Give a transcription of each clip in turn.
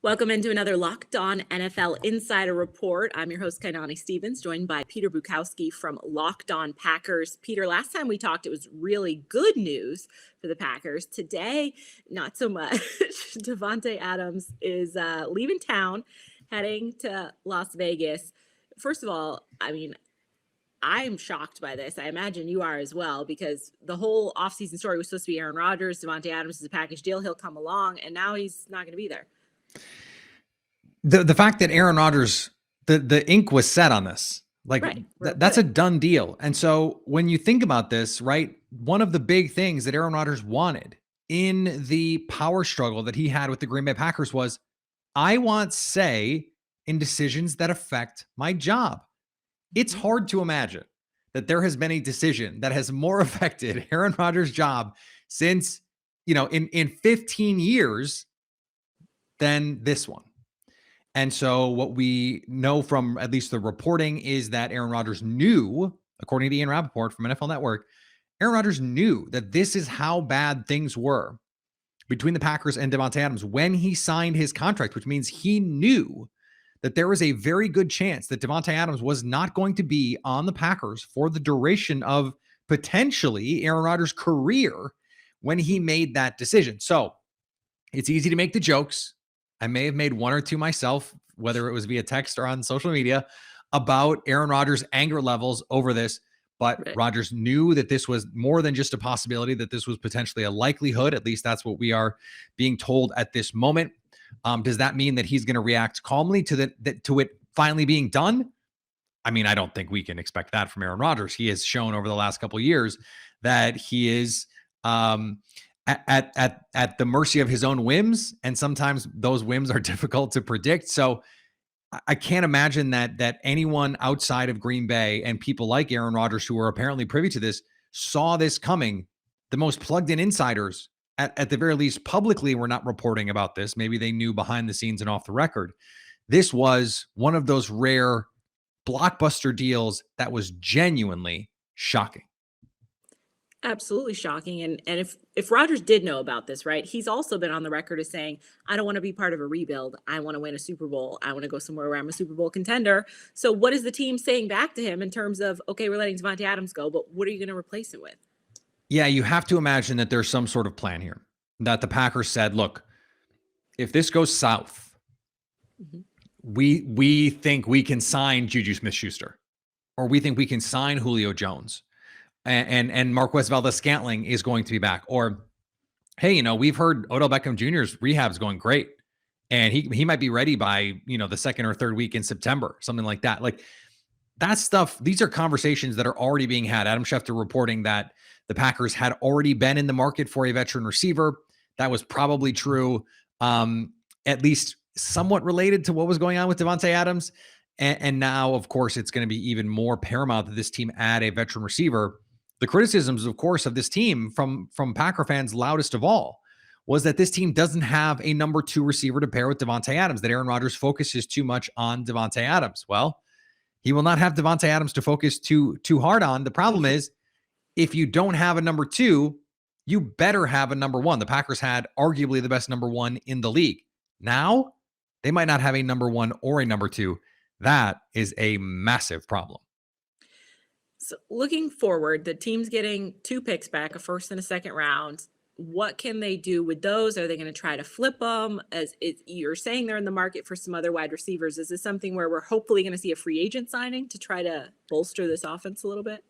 Welcome into another Locked On NFL Insider Report. I'm your host, Kainani Stevens, joined by Peter Bukowski from Locked On Packers. Peter, last time we talked, it was really good news for the Packers. Today, not so much. Davante Adams is leaving town, heading to Las Vegas. First of all, I'm shocked by this. I imagine you are as well, because the whole offseason story was supposed to be Aaron Rodgers. Davante Adams is a package deal. He'll come along, and now he's not going to be there. The fact that Aaron Rodgers, the ink was set on this, Right. That's a done deal. And so when you think about this, right, one of the big things that Aaron Rodgers wanted in the power struggle that he had with the Green Bay Packers was, I want say in decisions that affect my job. It's hard to imagine that there has been a decision that has more affected Aaron Rodgers' job since, in 15 years than this one. And so what we know from at least the reporting is that Aaron Rodgers knew, according to Ian Rappaport from NFL Network, Aaron Rodgers knew that this is how bad things were between the Packers and Davante Adams when he signed his contract, which means he knew that there was a very good chance that Davante Adams was not going to be on the Packers for the duration of potentially Aaron Rodgers' career when he made that decision. So it's easy to make the jokes. I may have made one or two myself, whether it was via text or on social media, about Aaron Rodgers' anger levels over this. But Right. Rodgers knew that this was more than just a possibility, that this was potentially a likelihood. At least that's what we are being told at this moment. Does that mean that he's going to react calmly to it finally being done? I mean, I don't think we can expect that from Aaron Rodgers. He has shown over the last couple of years that he is at the mercy of his own whims, and sometimes those whims are difficult to predict. So I can't imagine that anyone outside of Green Bay and people like Aaron Rodgers, who are apparently privy to this, saw this coming. The most plugged in insiders, at the very least publicly, were not reporting about this. Maybe they knew behind the scenes and off the record. This was one of those rare blockbuster deals that was genuinely shocking. Absolutely shocking. And if Rodgers did know about this, right, he's also been on the record as saying, I don't want to be part of a rebuild. I want to win a Super Bowl. I want to go somewhere where I'm a Super Bowl contender. So what is the team saying back to him in terms of, okay, we're letting Davante Adams go, but what are you going to replace it with? Yeah, you have to imagine that there's some sort of plan here, that the Packers said, look, if this goes south, we think we can sign Juju Smith-Schuster, or we think we can sign Julio Jones, and Marquez Valdes-Scantling is going to be back. Or, hey, we've heard Odell Beckham Jr.'s rehab is going great, and he might be ready by, the second or third week in September, something like that. Like, that stuff, these are conversations that are already being had. Adam Schefter reporting that the Packers had already been in the market for a veteran receiver. That was probably true, at least somewhat related to what was going on with Davante Adams. And now, of course, it's going to be even more paramount that this team add a veteran receiver. The criticisms, of course, of this team from Packer fans, loudest of all, was that this team doesn't have a number 2 receiver to pair with Davante Adams, that Aaron Rodgers focuses too much on Davante Adams. Well, he will not have Davante Adams to focus too hard on. The problem is, if you don't have a number 2, you better have a number 1. The Packers had arguably the best number 1 in the league. Now, they might not have a number 1 or a number 2. That is a massive problem. So looking forward, the team's getting 2 picks back, a first and a second round. What can they do with those? Are they going to try to flip them? You're saying they're in the market for some other wide receivers. Is this something where we're hopefully going to see a free agent signing to try to bolster this offense a little bit?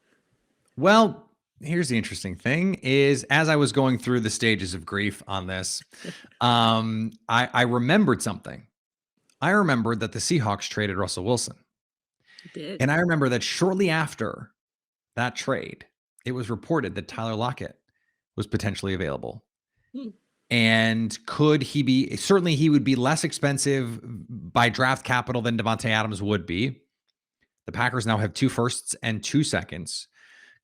Well, here's the interesting thing is, as I was going through the stages of grief on this, I remembered something. I remembered that the Seahawks traded Russell Wilson. Did. And I remember that shortly after that trade, it was reported that Tyler Lockett was potentially available. And could he be, certainly he would be less expensive by draft capital than Davante Adams would be. The Packers now have 2 firsts and 2 seconds.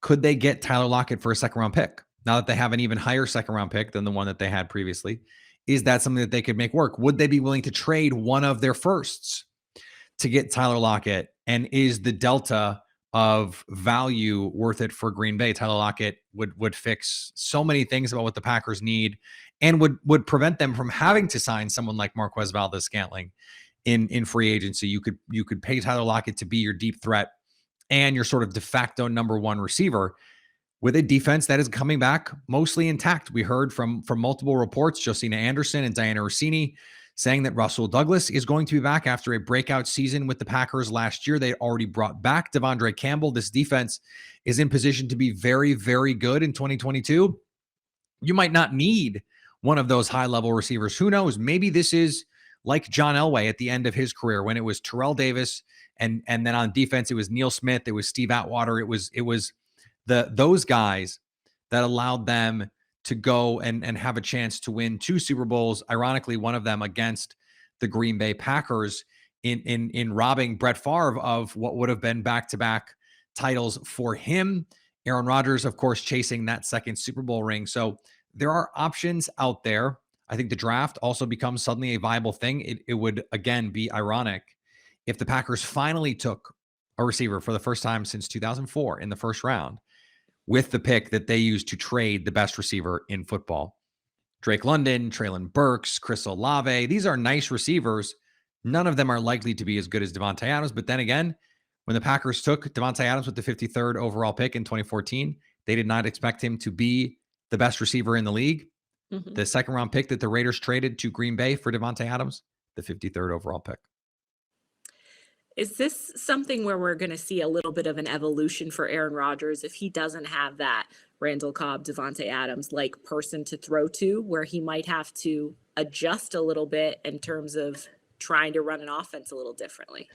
Could they get Tyler Lockett for a second round pick? Now that they have an even higher second round pick than the one that they had previously, is that something that they could make work? Would they be willing to trade one of their firsts to get Tyler Lockett? And is the delta of value worth it for Green Bay. Tyler Lockett would fix so many things about what the Packers need, and would prevent them from having to sign someone like Marquez Valdes-Scantling in free agency. You could pay Tyler Lockett to be your deep threat and your sort of de facto number one receiver with a defense that is coming back mostly intact. We heard from multiple reports, Josina Anderson and Diana Rossini, saying that Russell Douglas is going to be back after a breakout season with the Packers last year. They already brought back Devondre Campbell. This defense is in position to be very, very good in 2022. You might not need one of those high-level receivers. Who knows? Maybe this is like John Elway at the end of his career when it was Terrell Davis, and then on defense it was Neil Smith, it was Steve Atwater, it was those guys that allowed them to go and have a chance to win 2 Super Bowls. Ironically, one of them against the Green Bay Packers in robbing Brett Favre of what would have been back-to-back titles for him. Aaron Rodgers, of course, chasing that second Super Bowl ring. So there are options out there. I think the draft also becomes suddenly a viable thing. It would, again, be ironic if the Packers finally took a receiver for the first time since 2004 in the first round with the pick that they used to trade the best receiver in football. Drake London, Treylon Burks, Chris Olave, these are nice receivers. None of them are likely to be as good as Davante Adams. But then again, when the Packers took Davante Adams with the 53rd overall pick in 2014, they did not expect him to be the best receiver in the league. Mhm. The second round pick that the Raiders traded to Green Bay for Davante Adams, the 53rd overall pick. Is this something where we're going to see a little bit of an evolution for Aaron Rodgers if he doesn't have that Randall Cobb, Davante Adams like person to throw to, where he might have to adjust a little bit in terms of trying to run an offense a little differently?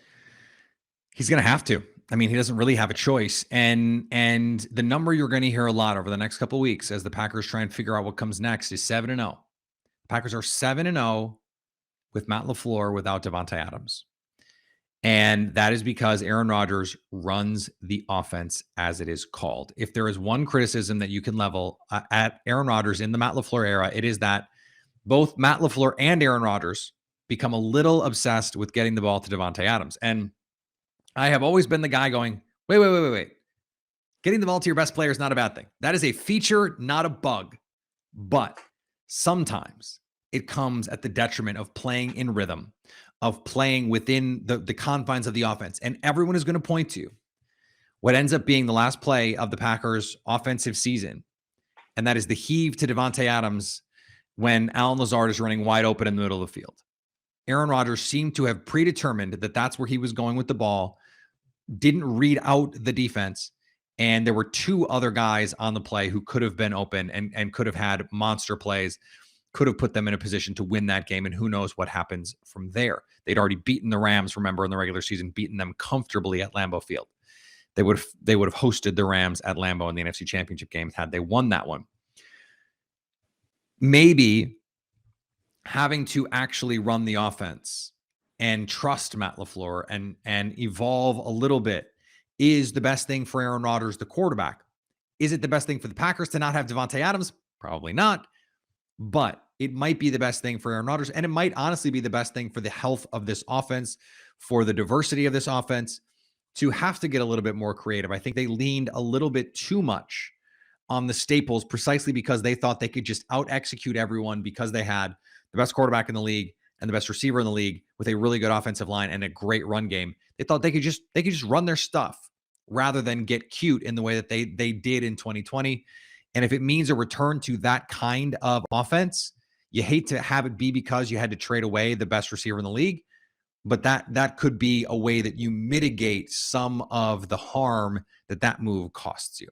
He's going to have to. I mean, he doesn't really have a choice. And the number you're going to hear a lot over the next couple of weeks as the Packers try and figure out what comes next is 7-0. The Packers are 7-0 with Matt LaFleur without Davante Adams. And that is because Aaron Rodgers runs the offense as it is called. If there is one criticism that you can level at Aaron Rodgers in the Matt LaFleur era, it is that both Matt LaFleur and Aaron Rodgers become a little obsessed with getting the ball to Davante Adams. And I have always been the guy going, wait. Getting the ball to your best player is not a bad thing. That is a feature, not a bug. But sometimes it comes at the detriment of playing in rhythm, of playing within the confines of the offense. And everyone is going to point to what ends up being the last play of the Packers' offensive season. And that is the heave to Davante Adams when Allen Lazard is running wide open in the middle of the field. Aaron Rodgers seemed to have predetermined that that's where he was going with the ball, didn't read out the defense, and there were 2 other guys on the play who could have been open and could have had monster plays, could have put them in a position to win that game, and who knows what happens from there. They'd already beaten the Rams, remember, in the regular season, beaten them comfortably at Lambeau Field. They would have hosted the Rams at Lambeau in the NFC Championship game had they won that one. Maybe having to actually run the offense and trust Matt LaFleur and evolve a little bit is the best thing for Aaron Rodgers, the quarterback. Is it the best thing for the Packers to not have Davante Adams? Probably not. But it might be the best thing for Aaron Rodgers, and it might honestly be the best thing for the health of this offense, for the diversity of this offense, to have to get a little bit more creative. I think they leaned a little bit too much on the staples precisely because they thought they could just out-execute everyone because they had the best quarterback in the league and the best receiver in the league with a really good offensive line and a great run game. They thought they could just run their stuff rather than get cute in the way that they did in 2020. And if it means a return to that kind of offense, you hate to have it be because you had to trade away the best receiver in the league, but that could be a way that you mitigate some of the harm that move costs you.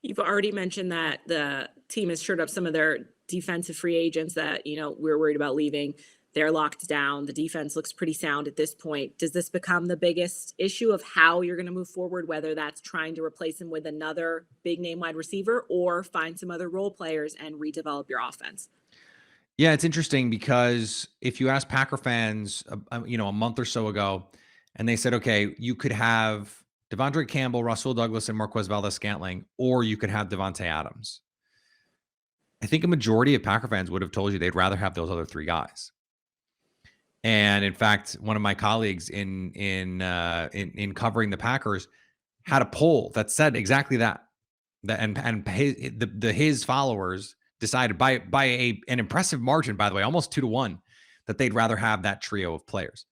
You've already mentioned that the team has shored up some of their defensive free agents that, we're worried about leaving. They're locked down. The defense looks pretty sound at this point. Does this become the biggest issue of how you're going to move forward, whether that's trying to replace him with another big name wide receiver or find some other role players and redevelop your offense? Yeah, it's interesting because if you ask Packer fans, a month or so ago, and they said, okay, you could have Devondre Campbell, Russell Douglas, and Marquez Valdes-Scantling, or you could have Davante Adams. I think a majority of Packer fans would have told you they'd rather have those other 3 guys. And in fact, one of my colleagues in covering the Packers had a poll that said exactly that. And his followers decided by an impressive margin, by the way, almost 2-1, that they'd rather have that trio of players.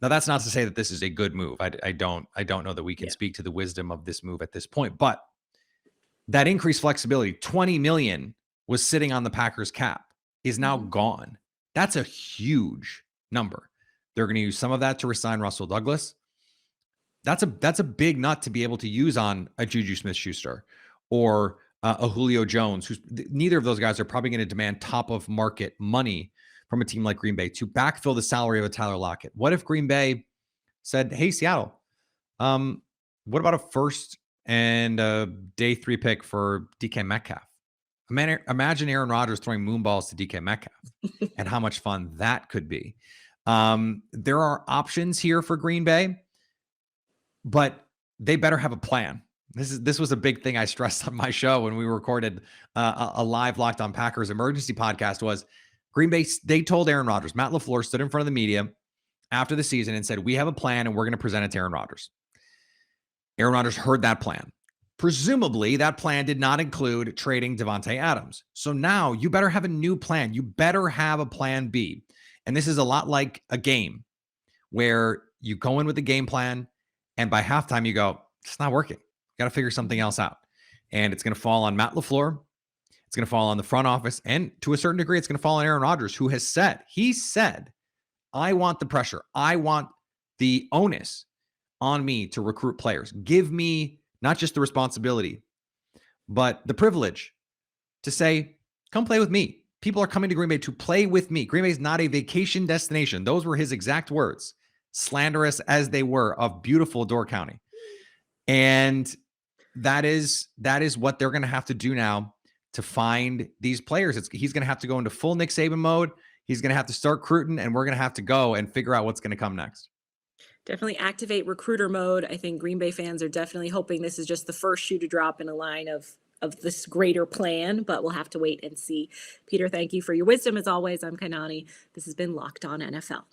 Now, that's not to say that this is a good move. I don't know that we can speak to the wisdom of this move at this point, but that increased flexibility, 20 million was sitting on the Packers cap, is now gone. That's a huge number. They're going to use some of that to resign Russell Douglas. That's a big nut to be able to use on a Juju Smith-Schuster or a Julio Jones, who's neither of those guys are probably going to demand top of market money from a team like Green Bay to backfill the salary of a Tyler Lockett. What if Green Bay said, "Hey, Seattle, what about a first and a day 3 pick for DK Metcalf?" Imagine Aaron Rodgers throwing moonballs to DK Metcalf and how much fun that could be. There are options here for Green Bay, but they better have a plan. This was a big thing I stressed on my show when we recorded a live Locked On Packers emergency podcast. Was Green Bay? They told Aaron Rodgers. Matt LaFleur stood in front of the media after the season and said, "We have a plan and we're going to present it to Aaron Rodgers." Aaron Rodgers heard that plan. Presumably, that plan did not include trading Davante Adams. So now you better have a new plan. You better have a plan B. And this is a lot like a game where you go in with the game plan, and by halftime you go, "It's not working. Got to figure something else out." And it's going to fall on Matt LaFleur. It's going to fall on the front office. And to a certain degree, it's going to fall on Aaron Rodgers, who has said, "I want the pressure. I want the onus on me to recruit players. Give me not just the responsibility, but the privilege to say, come play with me. People are coming to Green Bay to play with me. Green Bay is not a vacation destination." Those were his exact words, slanderous as they were, of beautiful Door County. And that is what they're going to have to do now to find these players. He's going to have to go into full Nick Saban mode. He's going to have to start recruiting, and we're going to have to go and figure out what's going to come next. Definitely activate recruiter mode. I think Green Bay fans are definitely hoping this is just the first shoe to drop in a line of this greater plan, but we'll have to wait and see. Peter, thank you for your wisdom as always. I'm Kainani. This has been Locked On NFL.